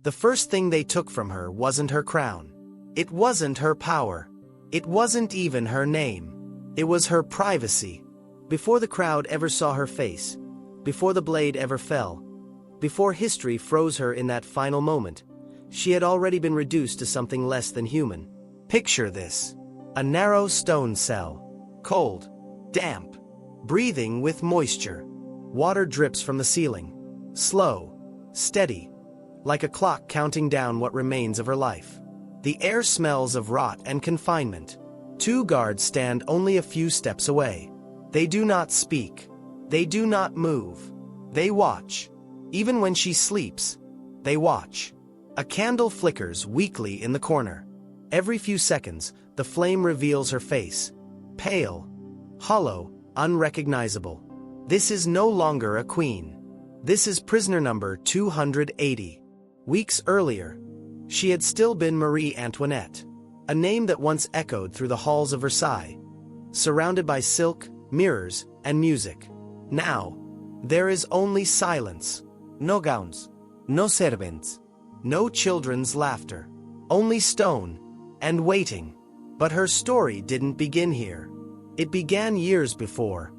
The first thing they took from her wasn't her crown. It wasn't her power. It wasn't even her name. It was her privacy. Before the crowd ever saw her face, before the blade ever fell, before history froze her in that final moment, she had already been reduced to something less than human. Picture this. A narrow stone cell. Cold. Damp. Breathing with moisture. Water drips from the ceiling. Slow. Steady. Like a clock counting down what remains of her life. The air smells of rot and confinement. 2 guards stand only a few steps away. They do not speak. They do not move. They watch. Even when she sleeps, they watch. A candle flickers weakly in the corner. Every few seconds, the flame reveals her face. Pale. Hollow. Unrecognizable. This is no longer a queen. This is prisoner number 280. Weeks earlier, she had still been Marie Antoinette, a name that once echoed through the halls of Versailles, surrounded by silk, mirrors, and music. Now, there is only silence. No gowns, no servants, no children's laughter, only stone and waiting. But her story didn't begin here. It began years before,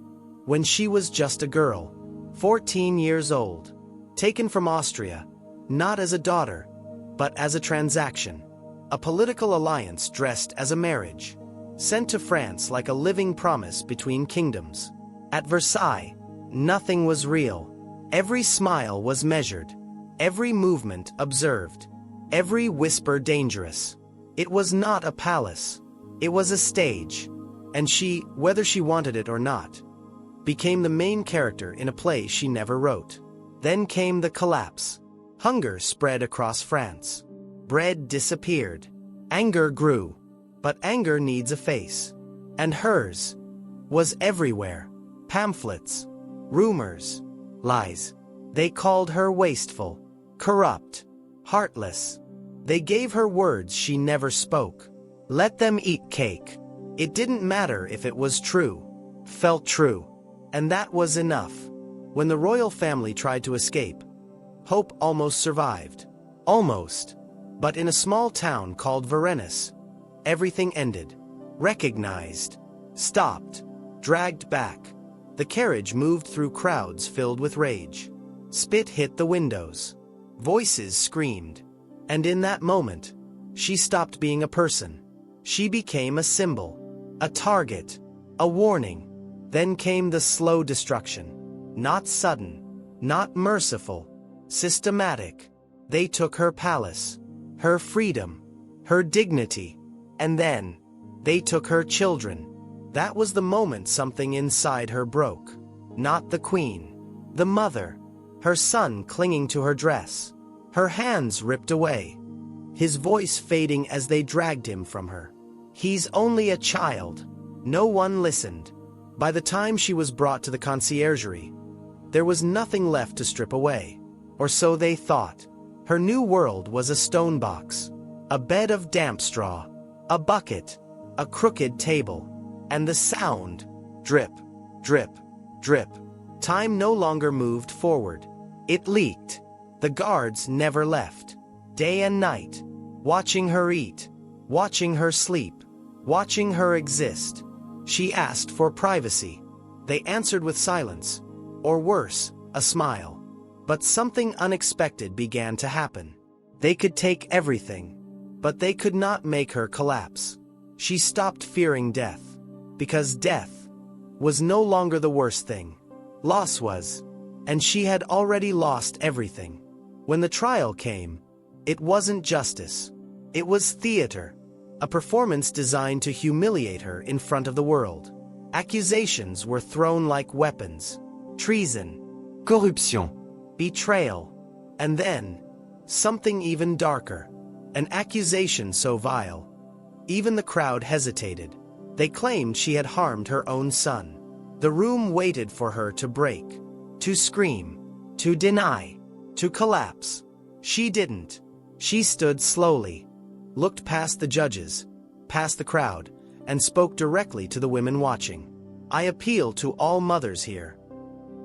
when she was just a girl, 14 years old, taken from Austria, not as a daughter, but as a transaction, a political alliance dressed as a marriage, sent to France like a living promise between kingdoms. At Versailles, nothing was real. Every smile was measured, every movement observed, every whisper dangerous. It was not a palace. It was a stage. And she, whether she wanted it or not, became the main character in a play she never wrote. Then came the collapse. Hunger spread across France. Bread disappeared. Anger grew. But anger needs a face. And hers was everywhere. Pamphlets, rumors, lies. They called her wasteful, corrupt, heartless. They gave her words she never spoke. Let them eat cake. It didn't matter if it was true, felt true. And that was enough. When the royal family tried to escape, hope almost survived. Almost. But in a small town called Versailles, everything ended. Recognized. Stopped. Dragged back. The carriage moved through crowds filled with rage. Spit hit the windows. Voices screamed. And in that moment, she stopped being a person. She became a symbol. A target. A warning. Then came the slow destruction. Not sudden. Not merciful. Systematic. They took her palace. Her freedom. Her dignity. And then, they took her children. That was the moment something inside her broke. Not the queen. The mother. Her son clinging to her dress. Her hands ripped away. His voice fading as they dragged him from her. He's only a child. No one listened. By the time she was brought to the conciergerie, there was nothing left to strip away. Or so they thought. Her new world was a stone box. A bed of damp straw. A bucket. A crooked table. And the sound. Drip. Drip. Drip. Time no longer moved forward. It leaked. The guards never left. Day and night. Watching her eat. Watching her sleep. Watching her exist. She asked for privacy. They answered with silence. Or worse, a smile. But something unexpected began to happen. They could take everything. But they could not make her collapse. She stopped fearing death. Because death was no longer the worst thing. Loss was. And she had already lost everything. When the trial came, it wasn't justice. It was theater. A performance designed to humiliate her in front of the world. Accusations were thrown like weapons. Treason. Corruption. Betrayal. And then, something even darker. An accusation so vile. Even the crowd hesitated. They claimed she had harmed her own son. The room waited for her to break. To scream. To deny. To collapse. She didn't. She stood slowly. Looked past the judges, past the crowd, and spoke directly to the women watching. I appeal to all mothers here.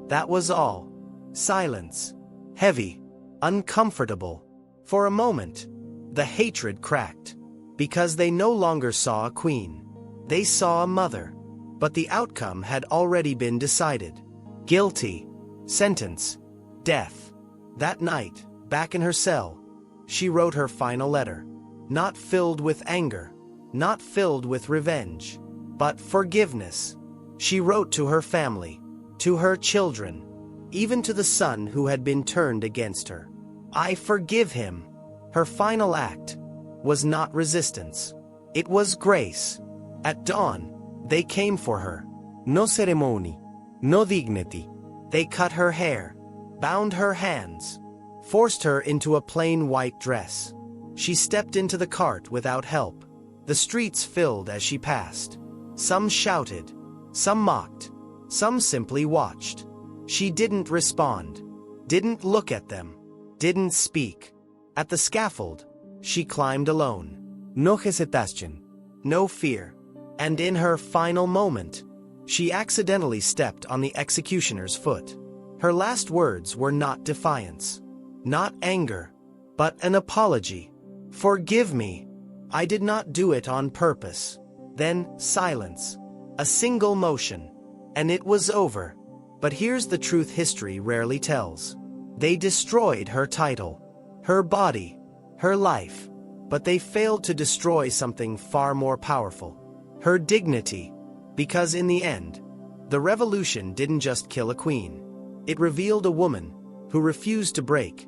That was all. Silence. Heavy. Uncomfortable. For a moment, the hatred cracked. Because they no longer saw a queen. They saw a mother. But the outcome had already been decided. Guilty. Sentence. Death. That night, back in her cell, she wrote her final letter. Not filled with anger. Not filled with revenge. But forgiveness. She wrote to her family. To her children. Even to the son who had been turned against her. I forgive him. Her final act was not resistance. It was grace. At dawn, they came for her. No ceremony. No dignity. They cut her hair. Bound her hands. Forced her into a plain white dress. She stepped into the cart without help. The streets filled as she passed. Some shouted. Some mocked. Some simply watched. She didn't respond. Didn't look at them. Didn't speak. At the scaffold, she climbed alone. No hesitation. No fear. And in her final moment, she accidentally stepped on the executioner's foot. Her last words were not defiance. Not anger. But an apology. Forgive me. I did not do it on purpose. Then silence. A single motion. And it was over. But here's the truth history rarely tells. They destroyed her title. Her body. Her life. But they failed to destroy something far more powerful. Her dignity. Because in the end, the revolution didn't just kill a queen. It revealed a woman who refused to break,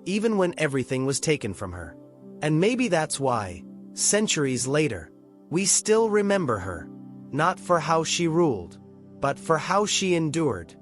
even when everything was taken from her. And maybe that's why, centuries later, we still remember her, not for how she ruled, but for how she endured.